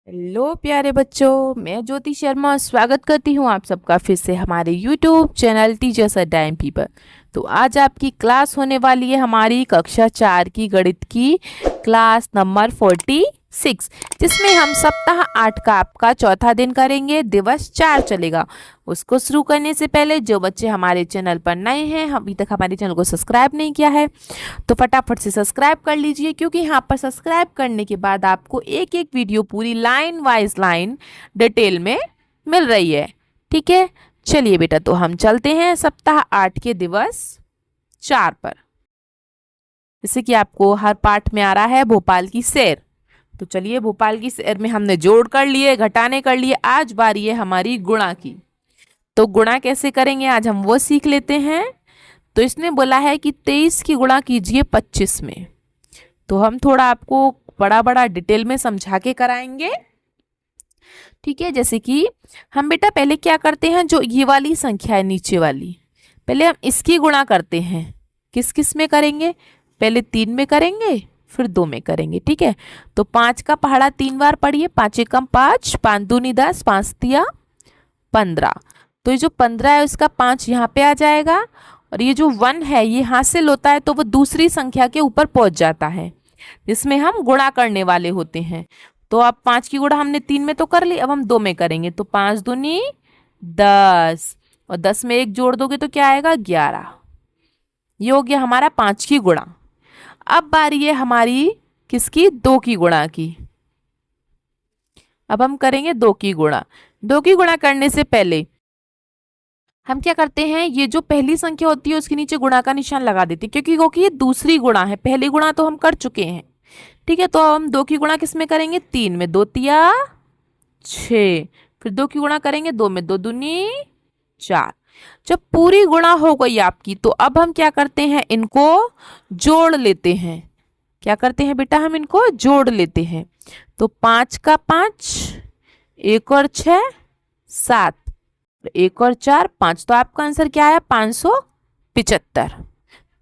Hello प्यारे बच्चों, मैं ज्योति शर्मा स्वागत करती हूँ आप सबका फिर से हमारे YouTube channel teachers a time people. तो आज आपकी क्लास होने वाली है हमारी कक्षा 4 की गणित की क्लास नंबर 46, जिसमें हम सप्ताह 8 का आपका चौथा दिन करेंगे। दिवस 4 चलेगा। उसको शुरू करने से पहले जो बच्चे हमारे चैनल पर नए हैं, अभी तक हमारे चैनल को सब्सक्राइब नहीं किया है, तो फटाफट से सब्सक्राइब कर लीजिए, क्योंकि यहाँ पर सब्सक्राइब करने के बाद आपको एक एक वीडियो पूरी लाइन वाइज लाइन डिटेल में मिल रही है। ठीक है, चलिए बेटा, तो हम चलते हैं सप्ताह 8 के दिवस 4 पर। जैसे कि आपको हर पाठ में आ रहा है भोपाल की सैर, तो चलिए भोपाल की सैर में हमने जोड़ कर लिए, घटाने कर लिए। आज बारी है हमारी गुणा की। तो गुणा कैसे करेंगे आज हम वो सीख लेते हैं। तो इसने बोला है कि 23 की गुणा कीजिए 25 में। तो हम थोड़ा आपको बड़ा बड़ा डिटेल में समझा के कराएंगे। ठीक है, जैसे कि हम बेटा पहले क्या करते हैं, जो ये वाली संख्या है नीचे वाली, पहले हम इसकी गुणा करते हैं। किस किस में करेंगे? पहले 3 में करेंगे, फिर 2 में करेंगे। ठीक है, तो 5 का पहाड़ा 3 बार पढ़िए। 5 एकम 5, 5 दूनी 10, 5 तिया 15। तो ये जो 15 है उसका 5 यहाँ पे आ जाएगा, और ये जो 1 है ये हासिल होता है तो वो दूसरी संख्या के ऊपर पहुंच जाता है जिसमें हम गुणा करने वाले होते हैं। तो अब 5 की गुणा हमने 3 में तो कर ली, अब हम 2 में करेंगे। तो 5 दूनी 10, और 10 में 1 जोड़ दोगे तो क्या आएगा? 11। ये हो गया हमारा 5 की गुणा। अब बारी है हमारी किसकी? 2 की गुणा की। अब हम करेंगे 2 की गुणा। 2 की गुणा करने से पहले हम क्या करते हैं, ये जो पहली संख्या होती है उसके नीचे गुणा का निशान लगा देते हैं, क्योंकि ये दूसरी गुणा है, पहली गुणा तो हम कर चुके हैं। ठीक है, तो हम 2 की गुणा किस में करेंगे? 3 में। 2 तिया 6, फिर 2 की गुणा करेंगे 2 में। 2 दूनी 4। जब पूरी गुणा हो गई आपकी, तो अब हम क्या करते हैं, इनको जोड़ लेते हैं। क्या करते हैं बेटा? हम इनको जोड़ लेते हैं। तो 5 का 5, 1 और 6 7, 1 और 4 5, तो आपका आंसर क्या आया? 575।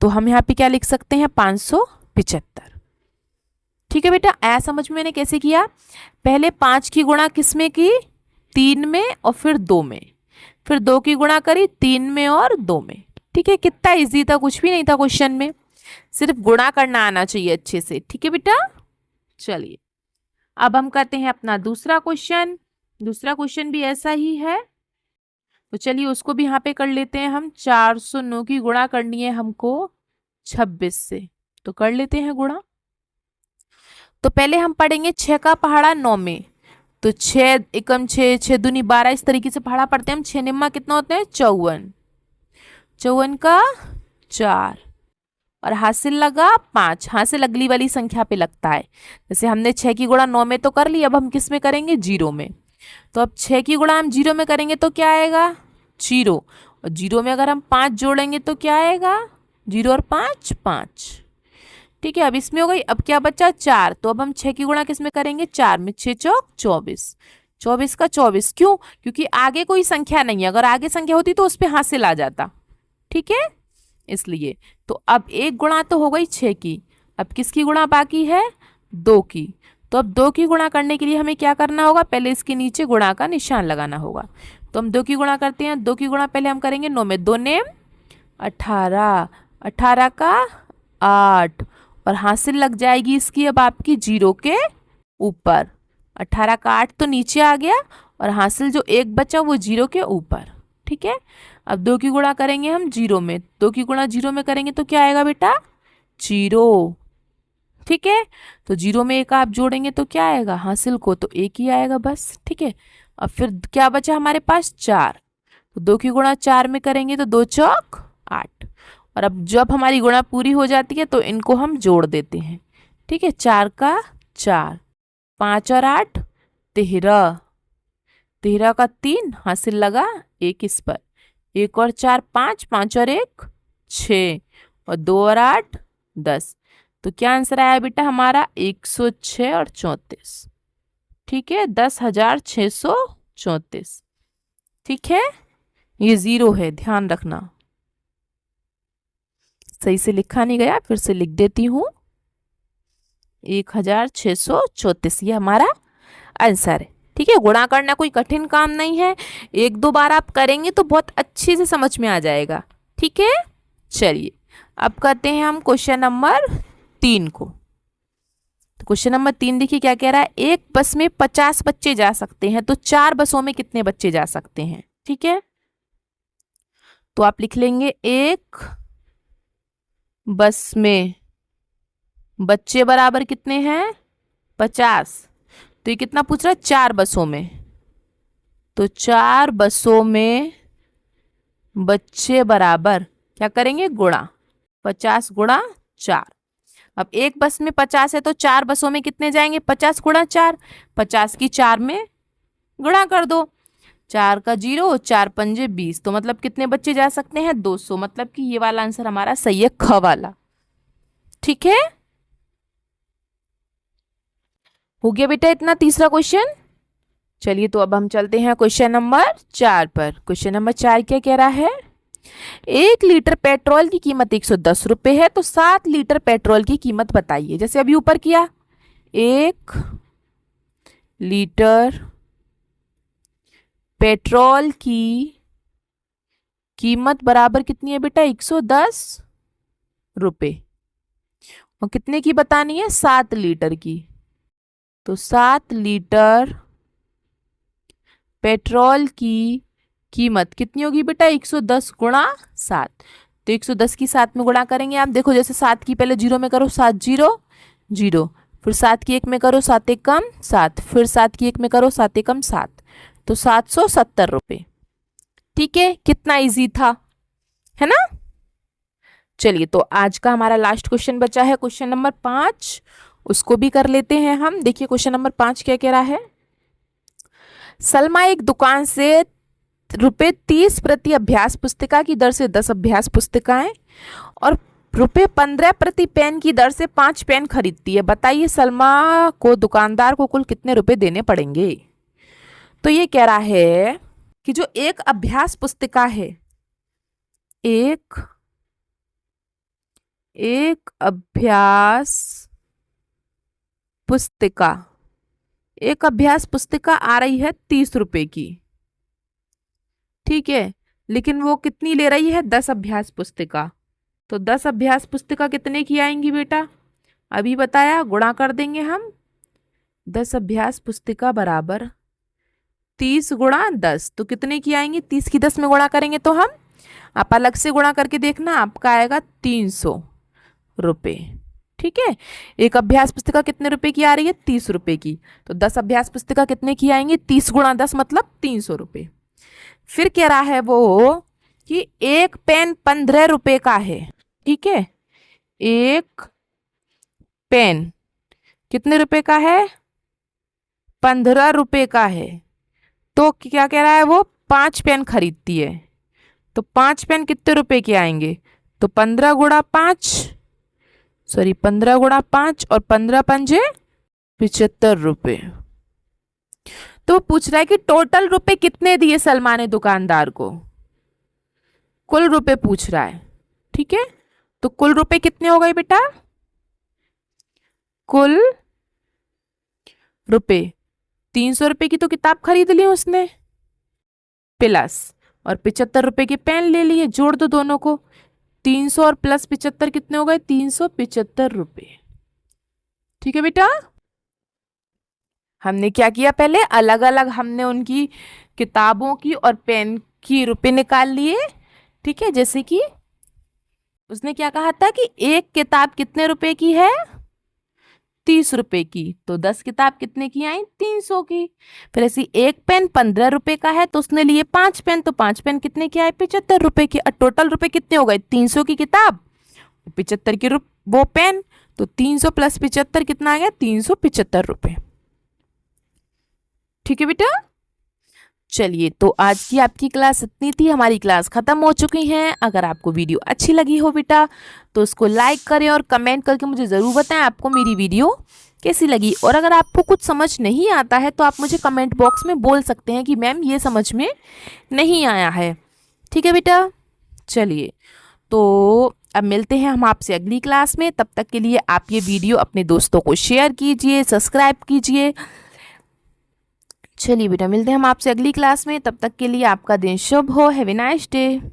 तो हम यहाँ पे क्या लिख सकते हैं? 575। ठीक है बेटा, आया समझ में मैंने कैसे किया? पहले 5 की गुणा किस में की? 3 में, और फिर 2 में। फिर 2 की गुणा करी 3 में और 2 में। ठीक है, कितना इजी था, कुछ भी नहीं था क्वेश्चन में, सिर्फ गुणा करना आना चाहिए अच्छे से। ठीक है बेटा, चलिए अब हम करते हैं अपना दूसरा क्वेश्चन। दूसरा क्वेश्चन भी ऐसा ही है, तो चलिए उसको भी यहाँ पे कर लेते हैं हम। 409 की गुणा करनी है हमको 26 से, तो कर लेते हैं गुणा। तो पहले हम पढ़ेंगे 6 का पहाड़ा 9 में। तो 6 एकम 6, 6 दूनी 12, इस तरीके से पहाड़ा पढ़ते हैं हम। 6 निम्मा कितना होता है? 54। 54 का 4, और हासिल लगा 5। हासिल अगली वाली संख्या पे लगता है। जैसे हमने 6 की गुणा 9 में तो कर ली, अब हम किस में करेंगे? 0 में। तो अब 6 की गुणा हम 0 में करेंगे तो क्या आएगा? 0। और 0 में अगर हम 5 जोड़ेंगे तो क्या आएगा? 0 और 5 5। ठीक है, अब इसमें हो गई। अब क्या बचा? 4। तो अब हम 6 की गुणा किस में करेंगे? 4 में। 6 चौक 24। 24 का 24। क्यों? क्योंकि आगे कोई संख्या नहीं है, अगर आगे संख्या होती तो उस पर हासिल आ जाता। ठीक है, इसलिए। तो अब एक गुणा तो हो गई 6 की, अब किसकी गुणा बाकी है? 2 की। तो अब 2 की गुणा करने के लिए हमें क्या करना होगा? पहले इसके नीचे गुणा का निशान लगाना होगा। तो हम 2 की गुणा करते हैं। 2 की गुणा पहले हम करेंगे 9 में। 2 ने 18, 18 का 8, और हासिल लग जाएगी इसकी अब आपकी 0 के ऊपर। 18 का 8 तो नीचे आ गया, और हासिल जो 1 बचा वो 0 के ऊपर। ठीक है, अब 2 की गुणा करेंगे हम 0 में। 2 की गुणा 0 में करेंगे तो क्या आएगा बेटा? 0। ठीक है, तो 0 में 1 आप जोड़ेंगे तो क्या आएगा? हासिल को तो 1 ही आएगा बस। ठीक है, अब फिर क्या बचा हमारे पास? 4। तो 2 की गुणा 4 में करेंगे तो 2 चौक 8। और अब जब हमारी गुणा पूरी हो जाती है तो इनको हम जोड़ देते हैं। ठीक है, 4 का 4, 5 और 8 13, 13 का 3, हासिल लगा 1 इस पर। 1 और 4 5, 5 और 1 6, और 2 और 8 10। तो क्या आंसर आया बेटा हमारा? 106 और 34। ठीक है, 10,634। ठीक है, ये 0 है, ध्यान रखना। सही से लिखा नहीं गया, फिर से लिख देती हूँ। 1,634 ये हमारा आंसर है। ठीक है, गुणा करना कोई कठिन काम नहीं है, एक दो बार आप करेंगे तो बहुत अच्छे से समझ में आ जाएगा। ठीक है, चलिए अब करते हैं हम क्वेश्चन नंबर 3 को। तो क्वेश्चन नंबर 3 देखिए क्या कह रहा है, एक बस में 50 बच्चे जा सकते हैं तो 4 बसों में कितने बच्चे जा सकते हैं। ठीक है, तो आप लिख लेंगे एक बस में बच्चे बराबर कितने हैं 50, तो ये कितना पूछ रहा है 4 बसों में, तो 4 बसों में बच्चे बराबर क्या करेंगे गुणा 50 गुणा 4। अब एक बस में 50 है तो 4 बसों में कितने जाएंगे 50 गुणा 4, 50 की 4 में गुणा कर दो, 4 का 0, 4 पंजे 20, तो मतलब कितने बच्चे जा सकते हैं 200, मतलब कि ये वाला आंसर हमारा सही है, ख वाला। ठीक है, हो गया बेटा इतना तीसरा क्वेश्चन। चलिए तो अब हम चलते हैं क्वेश्चन नंबर 4 पर। क्वेश्चन नंबर 4 क्या कह रहा है, 1 लीटर पेट्रोल की कीमत 110 रुपए है तो 7 लीटर पेट्रोल की कीमत बताइए। जैसे अभी ऊपर किया, 1 लीटर पेट्रोल की कीमत बराबर कितनी है बेटा 110 रुपए, और कितने की बतानी है 7 लीटर की, तो 7 लीटर पेट्रोल की कीमत कितनी होगी बेटा 110 गुणा 7, तो 110 की 7 में गुणा करेंगे आप, देखो जैसे 7 की पहले 0 में करो 7 0 0, फिर 7 की 1 में करो 7 1 कम 7, फिर 7 की 1 में करो 7 1 कम 7, तो 770 रुपये। ठीक है, कितना इजी था, है ना। चलिए तो आज का हमारा लास्ट क्वेश्चन बचा है क्वेश्चन नंबर 5, उसको भी कर लेते हैं हम। देखिए क्वेश्चन नंबर 5 क्या कह रहा है, सलमा एक दुकान से ₹30 प्रति अभ्यास पुस्तिका की दर से 10 अभ्यास पुस्तिकाएं और ₹15 प्रति पेन की दर से 5 पेन खरीदती है। बताइए सलमा को दुकानदार को कुल कितने रुपए देने पड़ेंगे। तो ये कह रहा है कि जो एक अभ्यास पुस्तिका है, एक अभ्यास पुस्तिका, एक अभ्यास पुस्तिका आ रही है 30 रुपए की। ठीक है, लेकिन वो कितनी ले रही है 10 अभ्यास पुस्तिका, तो 10 अभ्यास पुस्तिका कितने की आएंगी बेटा, अभी बताया, गुणा कर देंगे हम, 10 अभ्यास पुस्तिका बराबर 30 गुणा 10, तो कितने की आएंगी 30 की 10 में गुणा करेंगे तो हम, आप अलग से गुणा करके देखना, आपका आएगा 300 रुपये। ठीक है, एक अभ्यास पुस्तिका कितने रुपए की आ रही है 30 रुपए की, तो 10 अभ्यास पुस्तिका कितने की आएंगी 30 गुणा 10 मतलब 300 रुपये। फिर कह रहा है वो कि एक पेन 15 रुपए का है। ठीक है, एक पेन कितने रुपए का है 15 रुपए का है, तो क्या कह रहा है वो 5 पेन खरीदती है, तो 5 पेन कितने रुपए के आएंगे, तो 15 गुणा 5 और 15 पंजे 75 रुपए। तो पूछ रहा है कि टोटल रुपए कितने दिए सलमान ने दुकानदार को, कुल रुपए पूछ रहा है। ठीक है, तो कुल रुपए कितने हो गए बेटा, कुल रुपए 300 रुपए की तो किताब खरीद ली उसने, प्लस और 75 रुपए के पेन ले लिए, जोड़ दो दोनों को, 300 और प्लस 75 कितने हो गए 375 रुपए। ठीक है बेटा, हमने क्या किया पहले अलग अलग हमने उनकी किताबों की और पेन की रुपए निकाल लिए। ठीक है, जैसे कि उसने क्या कहा था कि एक किताब कितने रुपए की है 30 रुपए की, तो 10 किताब कितने की आई 300 की। फिर ऐसी एक पेन 15 रुपए का है तो उसने लिए 5 पेन, तो 5 पेन कितने की आए 75 रुपए की। और टोटल रुपए कितने हो गए 300 की किताब 75 की वो पेन, तो 300 प्लस 75 कितना आ गया 375 रुपए। ठीक है बेटा, चलिए तो आज की आपकी क्लास इतनी थी, हमारी क्लास खत्म हो चुकी है। अगर आपको वीडियो अच्छी लगी हो बेटा तो उसको लाइक करें और कमेंट करके मुझे ज़रूर बताएं आपको मेरी वीडियो कैसी लगी। और अगर आपको कुछ समझ नहीं आता है तो आप मुझे कमेंट बॉक्स में बोल सकते हैं कि मैम ये समझ में नहीं आया है। ठीक है बेटा, चलिए तो अब मिलते हैं हम आपसे अगली क्लास में। तब तक के लिए आप ये वीडियो अपने दोस्तों को शेयर कीजिए, सब्सक्राइब कीजिए चलिए बेटा, मिलते हैं हम आपसे अगली क्लास में। तब तक के लिए आपका दिन शुभ हो। Have a nice day.